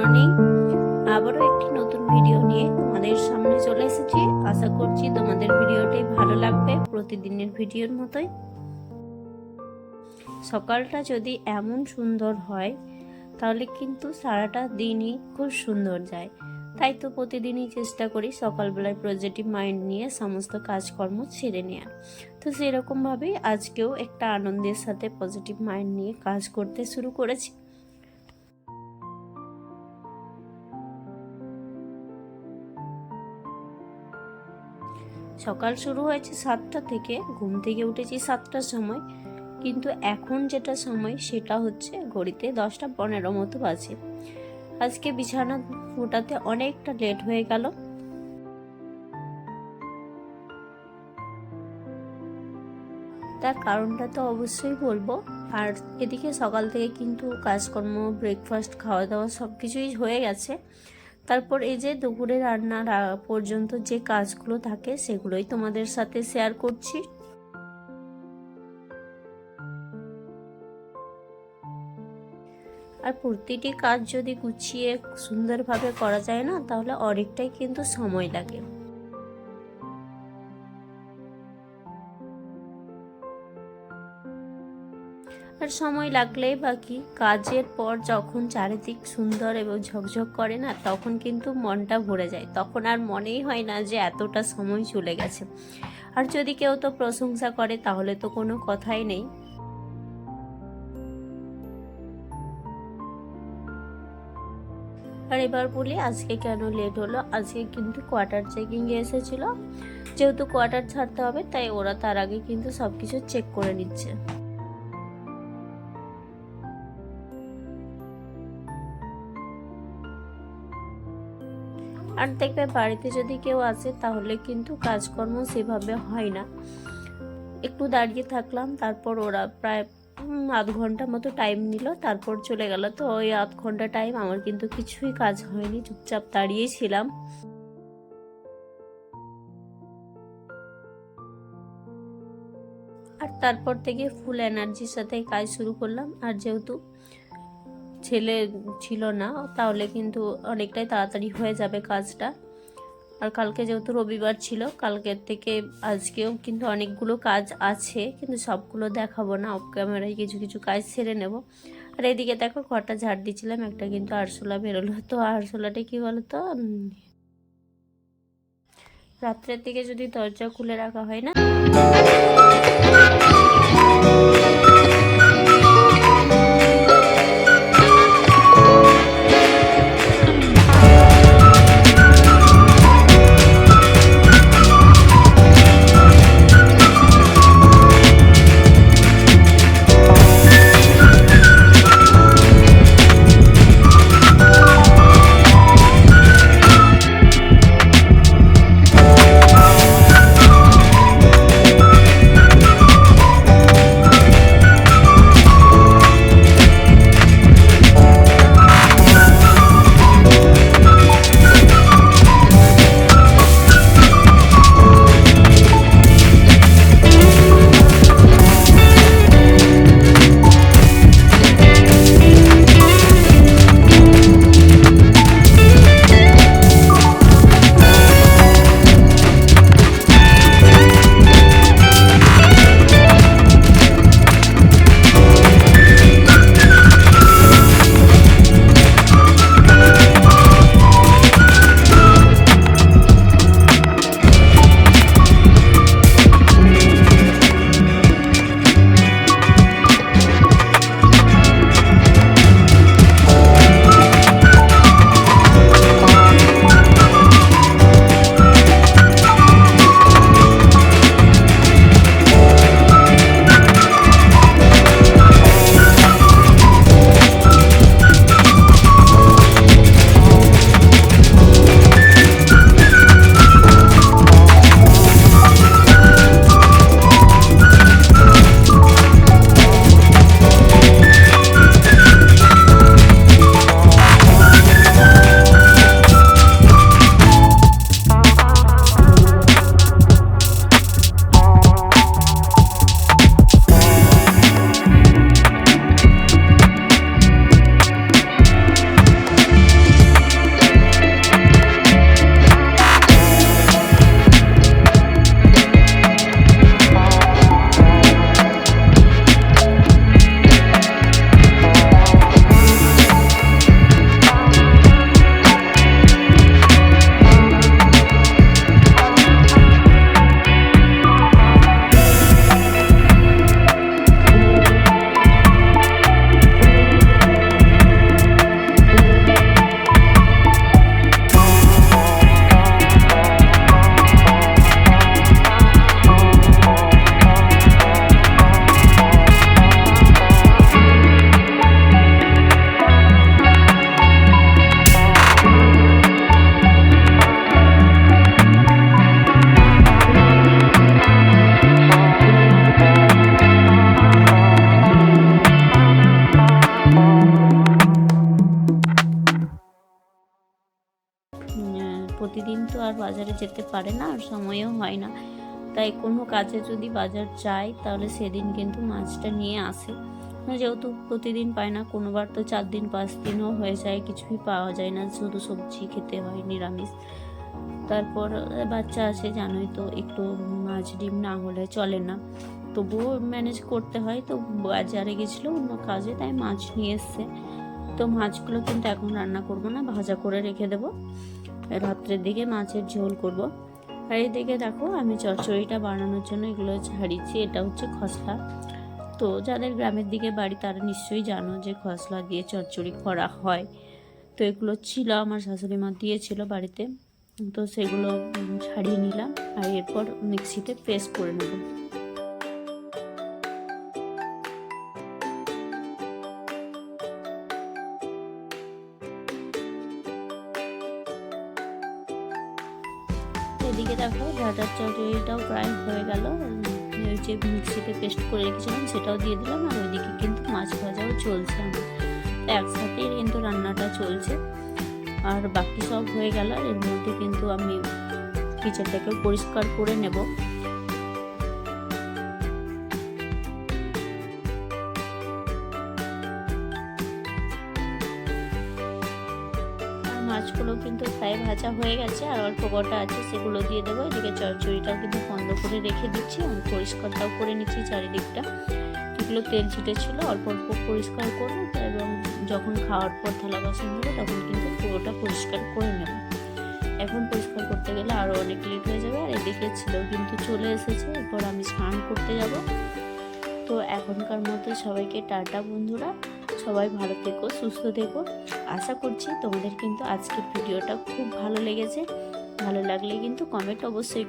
Morning. আবারও একটি নতুন ভিডিও নিয়ে তোমাদের সামনে চলে এসেছি। আশা করছি তোমাদের ভিডিওটাই ভালো লাগবে, প্রতিদিনের ভিডিওর মতোই। সকালটা যদি এমন সুন্দর হয় তাহলে কিন্তু সারাটা দিনই খুব সুন্দর যায়। তাই তো প্রতিদিনই চেষ্টা করি সকালবেলায় পজিটিভ মাইন্ড নিয়ে সমস্ত কাজকর্ম ছেড়ে নেওয়ার। তো সেরকমভাবেই আজকেও একটা আনন্দের সাথে পজিটিভ মাইন্ড নিয়ে কাজ করতে শুরু করেছি। সকাল শুরু হয়েছে 7টা থেকে, ঘুম থেকে উঠেছি 7টার সময়, কিন্তু এখন যেটা সময় সেটা হচ্ছে ঘড়িতে 10টা 15 মতো বাজে। আজকে বিছানা ওঠাতে অনেকটা লেট হয়ে গেল। তার কারণটা তো অবশ্যই বলবো। আর এদিকে সকাল থেকে কিন্তু কাজকর্ম, ব্রেকফাস্ট, খাওয়া দাওয়া সব কিছুই হয়ে গেছে। তারপর এই যে দুপুরে রান্নার পর্যন্ত যে কাজগুলো থাকে সেগুলোই তোমাদের সাথে শেয়ার করছি। আর প্রতিটি কাজ যদি গুছিয়ে সুন্দরভাবে করা যায় না, তাহলে অনেকটাই কিন্তু সময় লাগে। আর সময় লাগলেই বাকি, কাজের পর যখন চারিদিক সুন্দর এবং ঝকঝক করে না, তখন কিন্তু মনটা ভরে যায়। তখন আর মনেই হয় না যে এতটা সময় চলে গেছে। আর যদি কেউ তো প্রশংসা করে তাহলে তো কোনো কথাই নেই। আর এবার বলি আজকে কেন লেট হলো। আজকে কিন্তু কোয়ার্টার চেকিং এ এসেছিল। যেহেতু কোয়ার্টার ছাড়তে হবে, তাই ওরা তার আগে কিন্তু সবকিছু চেক করে নিচ্ছে। আর দেখবে বাড়িতে যদি কেউ আসে তাহলে কিন্তু কাজকর্ম সেভাবে হয় না। একটু দাঁড়িয়ে থাকলাম, তারপর ওরা প্রায় আধ ঘন্টা মতো টাইম নিল, তারপর চলে গেল। তো ওই আধ ঘন্টা টাইম আমার কিন্তু কিছুই কাজ হয়নি, চুপচাপ দাঁড়িয়েই ছিলাম। আর তারপর থেকে ফুল এনার্জির সাথে কাজ শুরু করলাম। আর যেহেতু ছেলে ছিল না, তাহলে কিন্তু অনেকটাই তাড়াতাড়ি হয়ে যাবে কাজটা। আর কালকে যেহেতু রবিবার ছিল, কালকের থেকে আজকেও কিন্তু অনেকগুলো কাজ আছে, কিন্তু সবগুলো দেখাবো না, অফ ক্যামেরায় কিছু কিছু কাজ সেরে নেব। আর এদিকে দেখো ঘরটা ঝাড় দিচ্ছিলাম, একটা কিন্তু আরশোলা বেরোলো। তো আরশোলাটা কি বলতো, রাত্রের দিকে যদি দরজা খুলে রাখা হয় না, যেতে পারে না, আর সময়ও হয় না। তাই কোনো কাজে যদি বাজার যায় তাহলে সেদিন কিন্তু মাছটা নিয়ে আসে। যেহেতু প্রতিদিন পায় না, কোনোবার তো 4 দিন 5 দিনও হয়ে যায় কিছুই পাওয়া যায় না, শুধু সবজি খেতে হয় নিরামিষ। তারপর বাচ্চা আছে জানোই তো, একটু মাছ ডিম না হলে চলে না, তবুও ম্যানেজ করতে হয়। তো বাজারে গেছিলো অন্য কাজে, তাই মাছ নিয়ে এসছে। তো মাছগুলো কিন্তু এখন রান্না করব না, ভাজা করে রেখে দেবো, রাত্রের দিকে মাছের ঝোল করব। আর এদিকে দেখো আমি চচ্চড়িটা বানানোর জন্য এগুলো ছাড়িয়েছি। এটা হচ্ছে খসলা। তো যাদের গ্রামের দিকে বাড়ি তারা নিশ্চয়ই জানো যে খসলা দিয়ে চচ্চড়ি করা হয়। তো এগুলো ছিল আমার শাশুড়ি মা দিয়েছিল বাড়িতে, তো সেগুলো ছাড়িয়ে নিলাম আর এরপর মিক্সিতে পেস্ট করে নেব। এদিকে দেখো ডাটার চচ্চড়িটাও প্রায় হয়ে গেল, ওই যে মিক্সিতে পেস্ট করে রেখেছিলাম সেটাও দিয়ে দিলাম। আর ওইদিকে কিন্তু মাছ ভাজাও চলছে আমার, একসাথেই কিন্তু রান্নাটা চলছে। আর বাকি সব হয়ে গেল, এর মধ্যে কিন্তু আমি কিচেনটাকে পরিষ্কার করে নেব। মাছগুলো কিন্তু প্রায় ভাজা হয়ে গেছে, আর অল্প কটা আছে সেগুলো দিয়ে দেবো। এদিকে চচ্চড়িটাও কিন্তু বন্ধ করে রেখে দিচ্ছি, আমি পরিষ্কারটাও করে নিচ্ছি চারিদিকটা। এগুলো তেল ছিটেছিল, অল্প অল্প পরিষ্কার করবো, এবং যখন খাওয়ার পর থালা বাসন দেবো তখন কিন্তু পুরোটা পরিষ্কার করে নেব। এখন পরিষ্কার করতে গেলে আরও অনেক লেট হয়ে যাবে। আর এদিকে ছিল কিন্তু চলে এসেছে, এরপর আমি স্নান করতে যাব। তো এখনকার মতো সবাইকে টাটা বন্ধুরা, সবাই ভালো থেকো, সুস্থ থেকো। আশা করছি তোমাদের কিন্তু আজকের ভিডিওটা খুব ভালো লেগেছে। ভালো লাগলে কিন্তু কমেন্ট অবশ্যই